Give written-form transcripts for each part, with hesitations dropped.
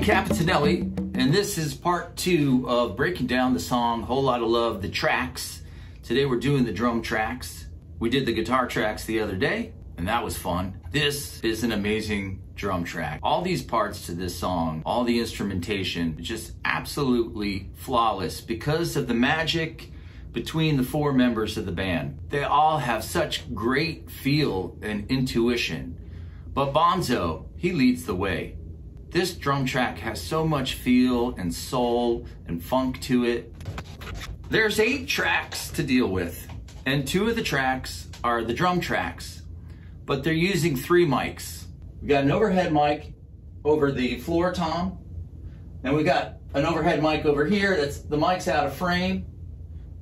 Francapitanelli, and this is part 2 of breaking down the song Whole Lotta Love, the tracks. Today we're doing the drum tracks. We did the guitar tracks the other day, and that was fun. This is an amazing drum track. All these parts to this song, all the instrumentation, just absolutely flawless because of the magic between the 4 members of the band. They all have such great feel and intuition, but Bonzo, he leads the way. This drum track has so much feel and soul and funk to it. There's 8 tracks to deal with, and 2 of the tracks are the drum tracks, but they're using 3 mics. We got an overhead mic over the floor tom, and we got an overhead mic over here. That's the mic's out of frame,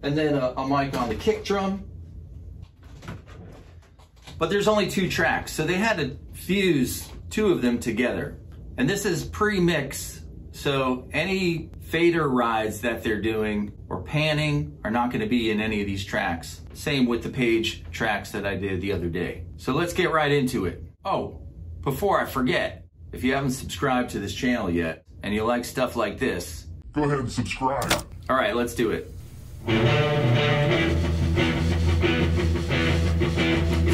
and then a mic on the kick drum. But there's only 2 tracks, so they had to fuse 2 of them together. And this is pre-mix, so any fader rides that they're doing or panning are not going to be in any of these tracks. Same with the page tracks that I did the other day. So let's get right into it. Oh, before I forget, if you haven't subscribed to this channel yet and you like stuff like this, go ahead and subscribe. All right, let's do it. So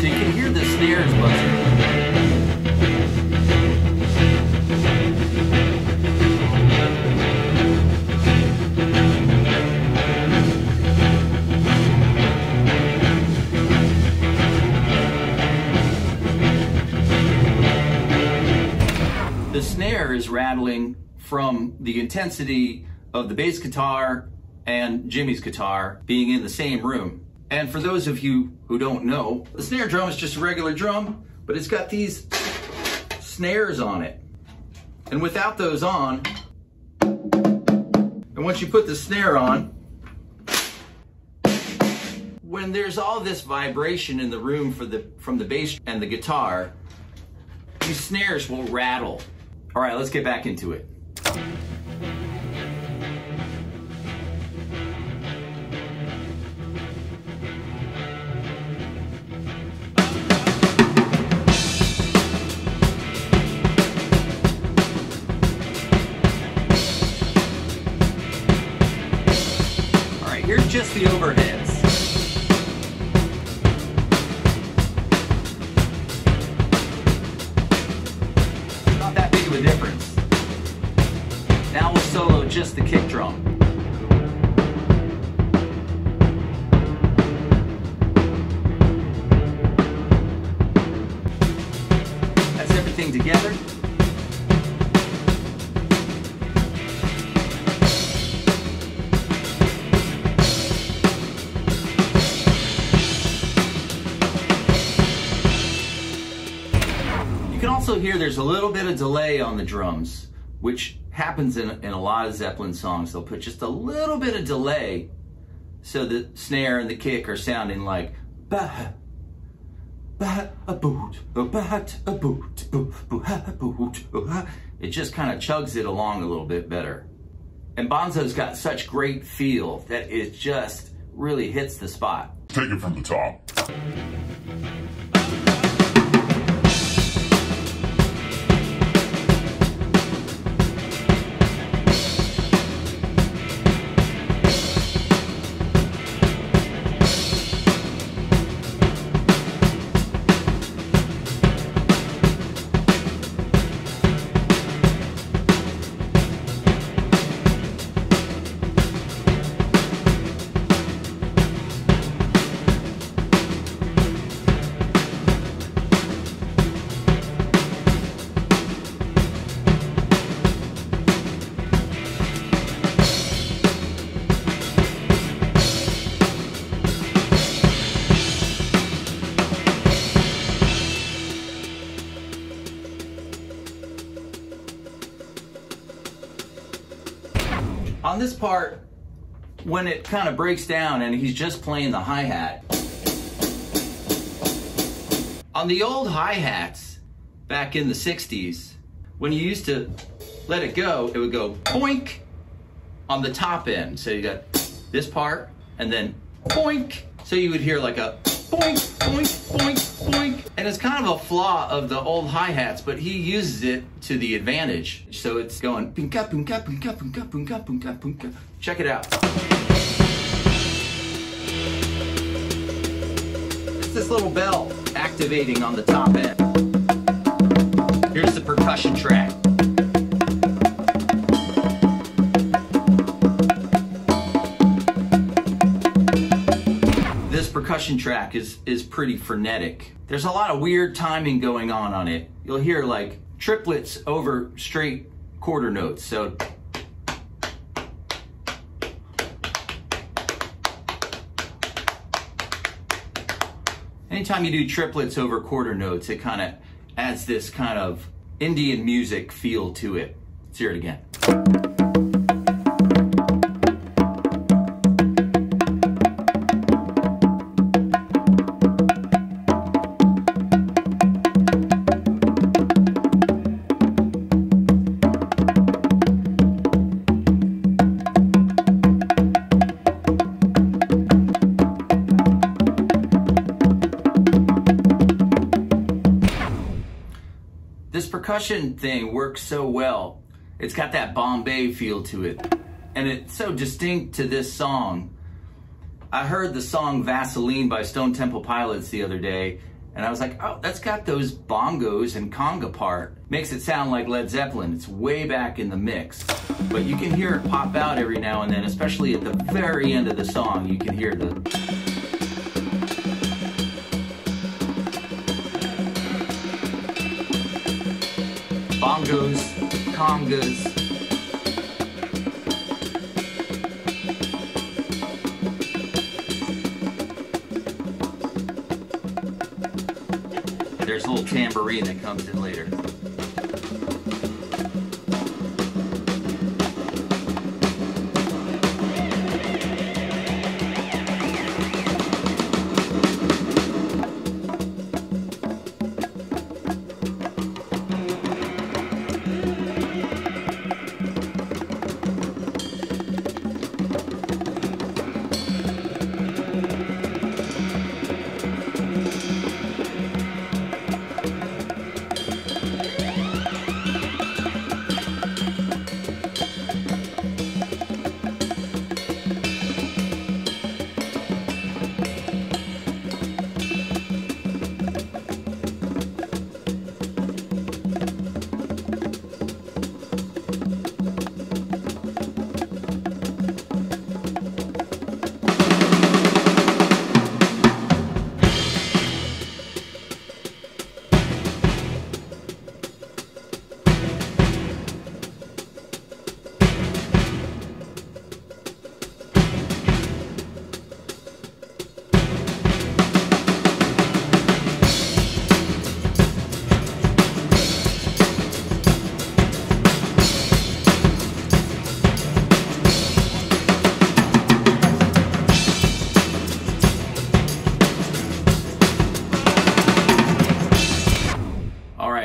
you can hear the snares buzzing. The snare is rattling from the intensity of the bass guitar and Jimmy's guitar being in the same room. And for those of you who don't know, the snare drum is just a regular drum, but it's got these snares on it. And without those on, and once you put the snare on, when there's all this vibration in the room from the bass and the guitar, these snares will rattle. All right, let's get back into it. All right, here's just the overheads. The difference. Now we'll solo just the kick drum. That's everything together. You can also hear there's a little bit of delay on the drums, which happens in a lot of Zeppelin songs. They'll put just a little bit of delay so the snare and the kick are sounding like ba ba a boot ba a boot ba boot. It just kind of chugs it along a little bit better. And Bonzo's got such great feel that it just really hits the spot. Take it from the top. On this part, when it kind of breaks down and he's just playing the hi-hat, on the old hi-hats back in the 60s, when you used to let it go, it would go boink on the top end. So you got this part and then boink. So you would hear like a boink, boink, boink, boink. And it's kind of a flaw of the old hi-hats, but he uses it to the advantage. So it's going pinka, pinka, pinka, pinka, pinka, pinka, pinka. Check it out. It's this little bell activating on the top end. Here's the percussion track. This percussion track is pretty frenetic. There's a lot of weird timing going on it. You'll hear like triplets over straight quarter notes. So anytime you do triplets over quarter notes, it kind of adds this kind of Indian music feel to it. Let's hear it again. This percussion thing works so well. It's got that Bombay feel to it. And it's so distinct to this song. I heard the song Vaseline by Stone Temple Pilots the other day, and I was like, oh, that's got those bongos and conga part. Makes it sound like Led Zeppelin. It's way back in the mix. But you can hear it pop out every now and then, especially at the very end of the song. You can hear the... bongos, congas. There's a little tambourine that comes in later.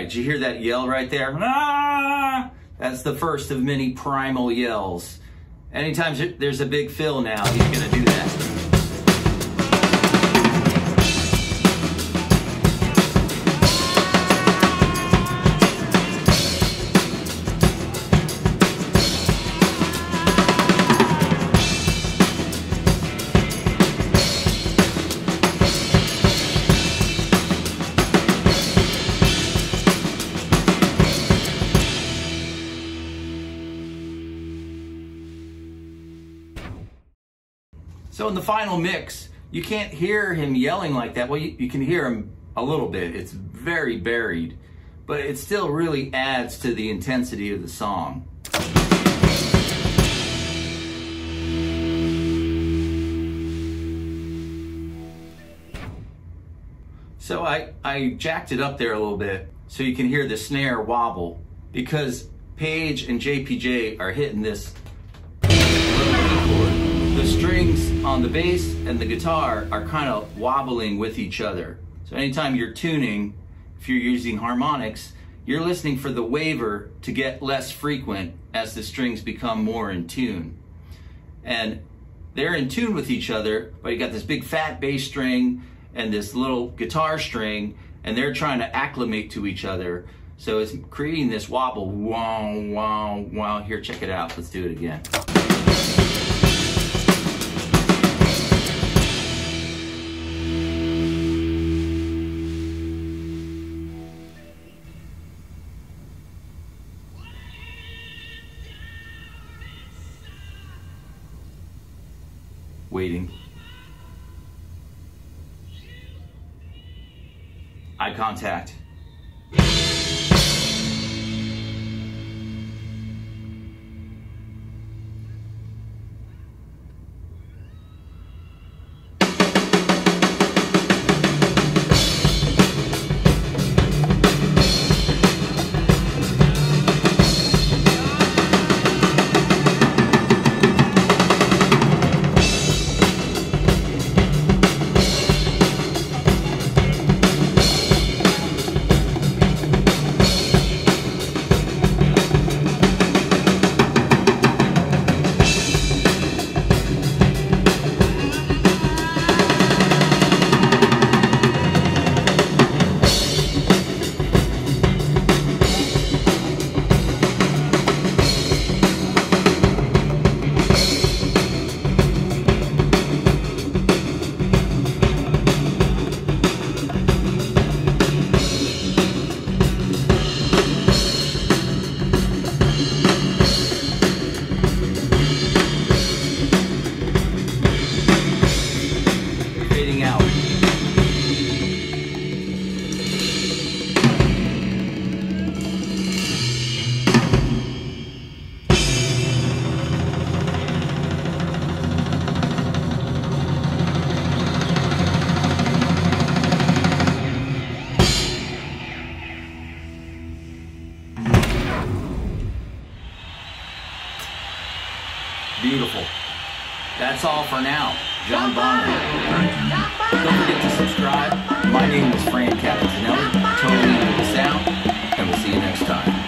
Did you hear that yell right there? Ah! That's the first of many primal yells. Anytime there's a big fill now, he's gonna do that. So in the final mix, you can't hear him yelling like that. Well, you can hear him a little bit. It's very buried, but it still really adds to the intensity of the song. So I jacked it up there a little bit so you can hear the snare wobble, because Page and JPJ are hitting this chord. The strings on the bass and the guitar are kind of wobbling with each other. So anytime you're tuning, if you're using harmonics, you're listening for the waver to get less frequent as the strings become more in tune. And they're in tune with each other, but you got this big fat bass string and this little guitar string, and they're trying to acclimate to each other. So it's creating this wobble. Wow, wow, wow. Here, check it out. Let's do it again. Waiting. Eye contact. Beautiful. That's all for now. John Bonham. Don't forget to subscribe. My name is francapitanelli, totally into the sound, and we'll see you next time.